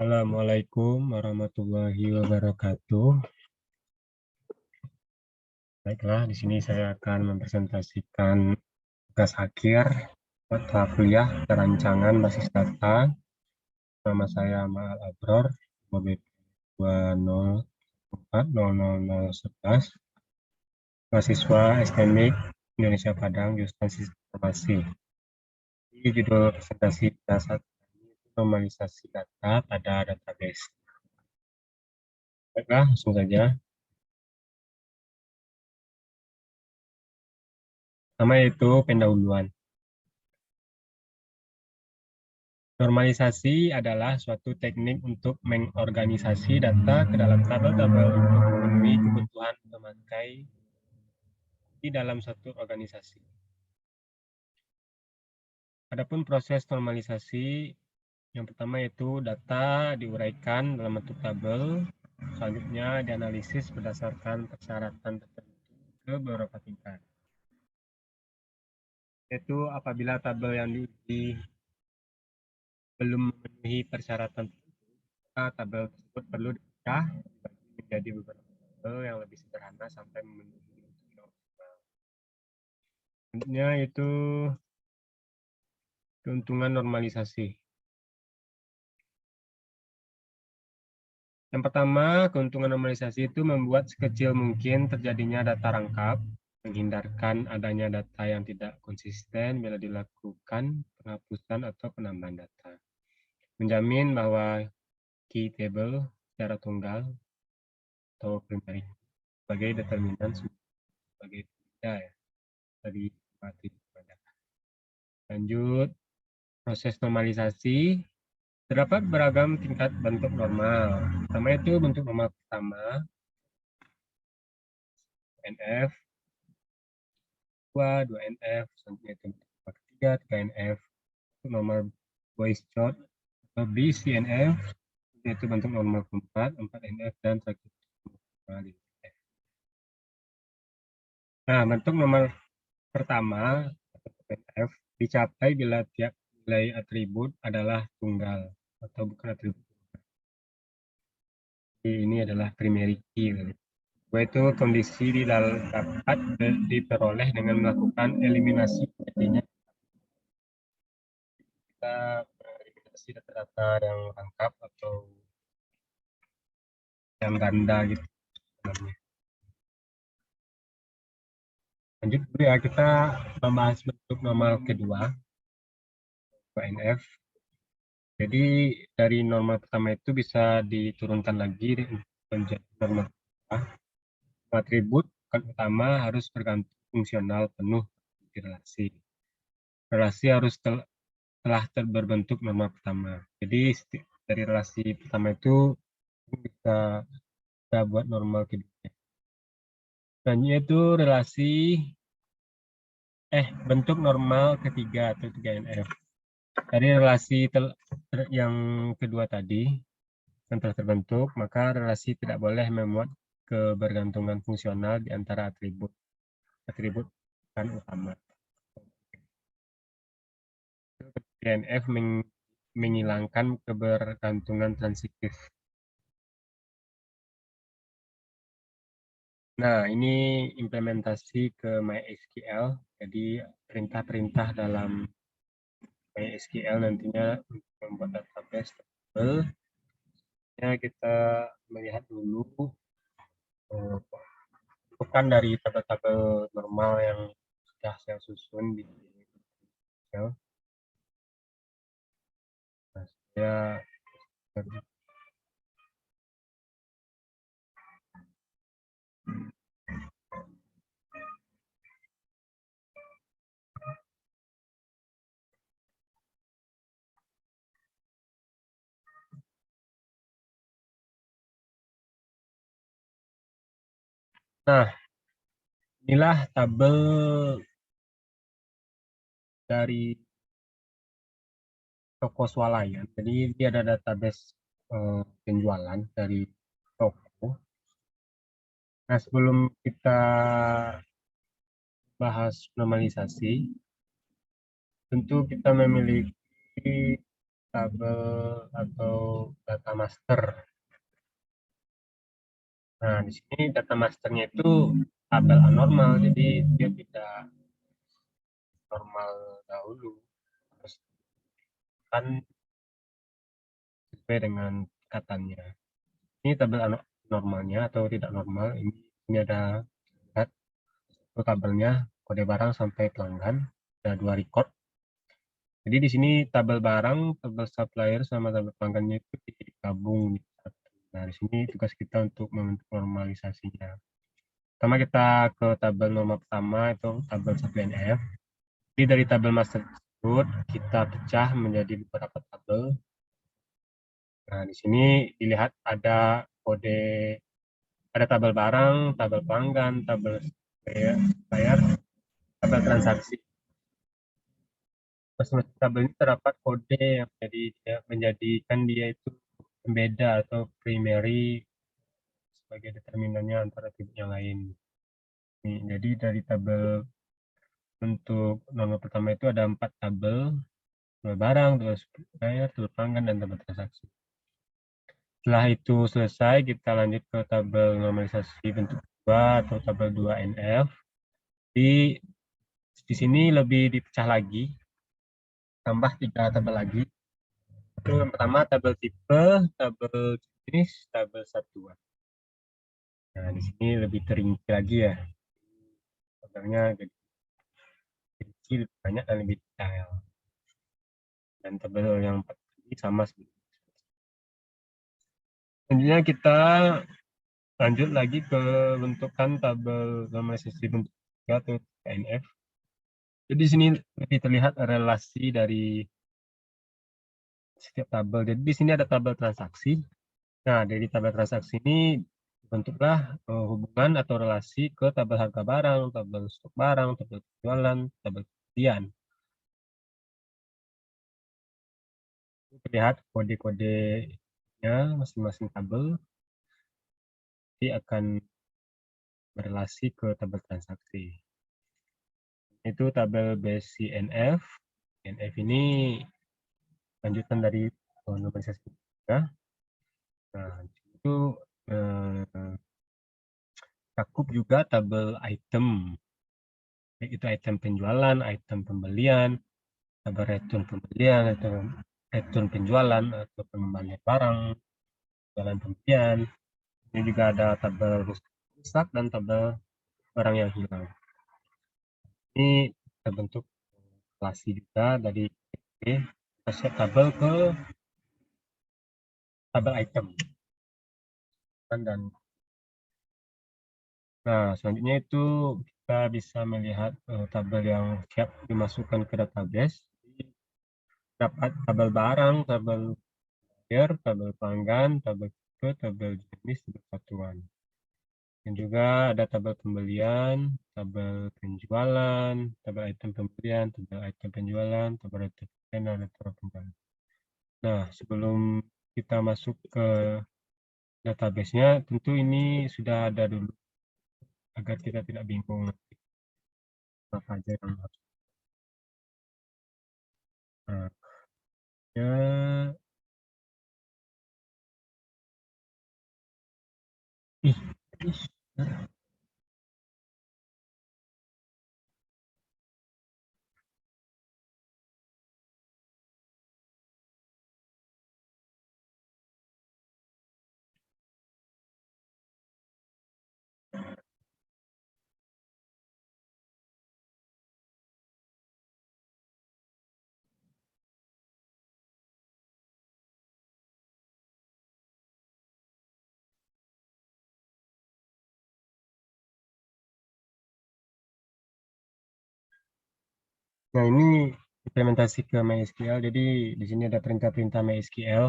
Assalamualaikum warahmatullahi wabarakatuh. Baiklah, di sini saya akan mempresentasikan tugas akhir mata kuliah perancangan basis data. Nama saya Ma'al Abror, BPM 2040011, mahasiswa STMIK Indonesia Padang, jurusan Sistem Informasi. Di judul presentasi dasar normalisasi data pada database. Baiklah, langsung saja. Pertama yaitu pendahuluan. Normalisasi adalah suatu teknik untuk mengorganisasi data ke dalam tabel-tabel untuk memenuhi kebutuhan pemakai di dalam suatu organisasi. Adapun proses normalisasi, yang pertama yaitu data diuraikan dalam bentuk tabel, selanjutnya dianalisis berdasarkan persyaratan tertentu ke beberapa tingkat. Yaitu apabila tabel yang diuji belum memenuhi persyaratan tertentu, maka tabel tersebut perlu dipecah menjadi beberapa tabel yang lebih sederhana sampai memenuhi bentuk yang optimal. Selanjutnya itu keuntungan normalisasi. Yang pertama, keuntungan normalisasi itu membuat sekecil mungkin terjadinya data rangkap, menghindarkan adanya data yang tidak konsisten bila dilakukan penghapusan atau penambahan data. Menjamin bahwa key table secara tunggal atau primary sebagai determinan sebagai ya, dari materi. Lanjut, proses normalisasi. Terdapat beragam tingkat bentuk normal. Pertama itu bentuk normal pertama, NF, 2 NF, selanjutnya itu bentuk normal ketiga, 3NF, bentuk normal voice chart, atau BCNF, yaitu bentuk normal keempat, 4NF, dan terakhir normal DNF. Nah, bentuk normal pertama, NF, dicapai bila tiap nilai atribut adalah tunggal atau bukan atribut. Ini adalah primary key. Yaitu kondisi dapat diperoleh dengan melakukan eliminasi jadinya kita eliminasi data-data yang lengkap atau yang ganda gitu. Lanjut dulu ya, kita membahas bentuk normal kedua, NF. Jadi dari normal pertama itu bisa diturunkan lagi menjadi normal kedua. Atribut kan utama harus bergantung fungsional penuh di relasi. Relasi harus telah berbentuk normal pertama. Jadi dari relasi pertama itu bisa kita buat normal kedua. Selanjutnya itu relasi bentuk normal ketiga atau 3NF. Dari relasi yang kedua tadi yang telah terbentuk, maka relasi tidak boleh memuat kebergantungan fungsional di antara atribut kan utama. DNF menghilangkan kebergantungan transitif. Nah, ini implementasi ke MySQL. Jadi perintah-perintah dalam MySQL nantinya membuat database table. Kita melihat dulu bukan dari tabel-tabel normal yang sudah saya susun di Excel. Nah, saya Nah, inilah tabel dari toko swalayan. Jadi dia ada database penjualan dari toko. Nah, sebelum kita bahas normalisasi, tentu kita memiliki tabel atau data master. Nah, di sini data masternya itu tabel anormal, jadi dia tidak normal dahulu, harus kan sesuai dengan tingkatannya. Ini tabel normalnya atau tidak normal. Ini ada lihat tabelnya kode barang sampai pelanggan, ada 2 record. Jadi di sini tabel barang, tabel supplier sama tabel pelanggannya itu digabung di satu. Nah, di sini tugas kita untuk membentuk normalisasinya. Pertama kita ke tabel normal pertama itu tabel supply NF. Jadi dari tabel master tersebut kita pecah menjadi beberapa tabel. Nah, di sini dilihat ada kode, ada tabel barang, tabel pelanggan, tabel supplier, tabel transaksi. Masing-masing tabel ini terdapat kode yang menjadikan dia itu pembeda atau primary sebagai determinannya antara atribut yang lain. Nih, jadi dari tabel untuk normal pertama itu ada 4 tabel, tabel barang, tabel supplier, tabel pelanggan, dan tabel transaksi. Setelah itu selesai, kita lanjut ke tabel normalisasi bentuk 2 atau tabel 2 NF. Di sini lebih dipecah lagi, tambah 3 tabel lagi. Itu yang pertama tabel tipe, tabel jenis, tabel satuan. Nah, di sini lebih terinci lagi ya. Tabelnya jadi rinci, lebih banyak dan lebih detail. Dan tabel yang ini sama seperti. Selanjutnya kita lanjut lagi ke bentukan tabel normalisasi bentuk atau TNF. Jadi di sini lebih terlihat relasi dari setiap tabel. Jadi di sini ada tabel transaksi. Nah, dari tabel transaksi ini bentuklah hubungan atau relasi ke tabel harga barang, tabel stok barang, tabel penjualan, tabel pembelian. Terlihat kode-kodenya masing-masing tabel nanti akan berelasi ke tabel transaksi. Itu tabel BCNF. NF ini lanjutan dari normalisasi. Nah, itu cakup juga tabel item, baik itu item penjualan, item pembelian, tabel return pembelian, atau return penjualan, atau pengembalian barang, penjualan pembelian. Ini juga ada tabel rusak dan tabel barang yang hilang. Ini terbentuk relasi juga dari tabel ke tabel item. Dan nah, selanjutnya itu kita bisa melihat tabel yang siap dimasukkan ke database. Dapat tabel barang, tabel buyer, tabel pelanggan, tabel tipe, tabel jenis, tabel satuan. Dan juga ada tabel pembelian, tabel penjualan, tabel item pembelian, tabel item penjualan, tabel item dan tabel penjualan. Nah, sebelum kita masuk ke database-nya, tentu ini sudah ada dulu agar kita tidak bingung apa aja yang harus. Nah, ya, ih, nah ini implementasi ke MySQL. Jadi di sini ada perintah-perintah MySQL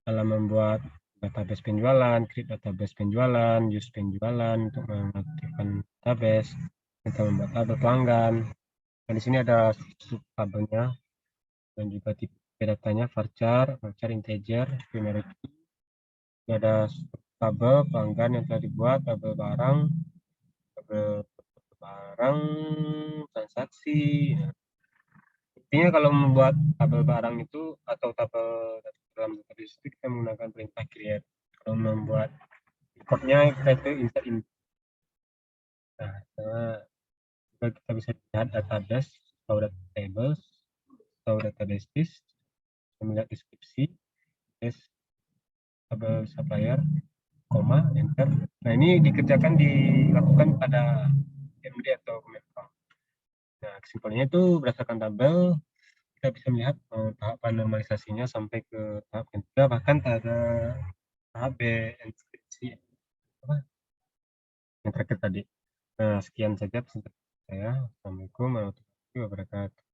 dalam membuat database penjualan, create database penjualan, use penjualan untuk mengaktifkan database, kita membuat tabel pelanggan. Nah, di sini ada tabelnya dan juga tipe datanya varchar, varchar integer, binary key. Ini ada tabel pelanggan yang telah dibuat, tabel barang, transaksi. Intinya kalau membuat tabel barang itu atau tabel bisa menggunakan perintah create. Kalau membuat recordnya kita itu insert in. Nah, juga kita bisa lihat database atau data tables atau database list, melihat deskripsi, list tabel supplier, koma, enter. Nah, ini dilakukan pada MD atau Command. Nah, kesimpulannya itu berdasarkan tabel kita bisa melihat tahapan normalisasinya sampai ke tahap ketiga, bahkan pada tahap enkripsi apa yang terakhir tadi. Nah, sekian saja pesan saya. Assalamualaikum warahmatullahi wabarakatuh.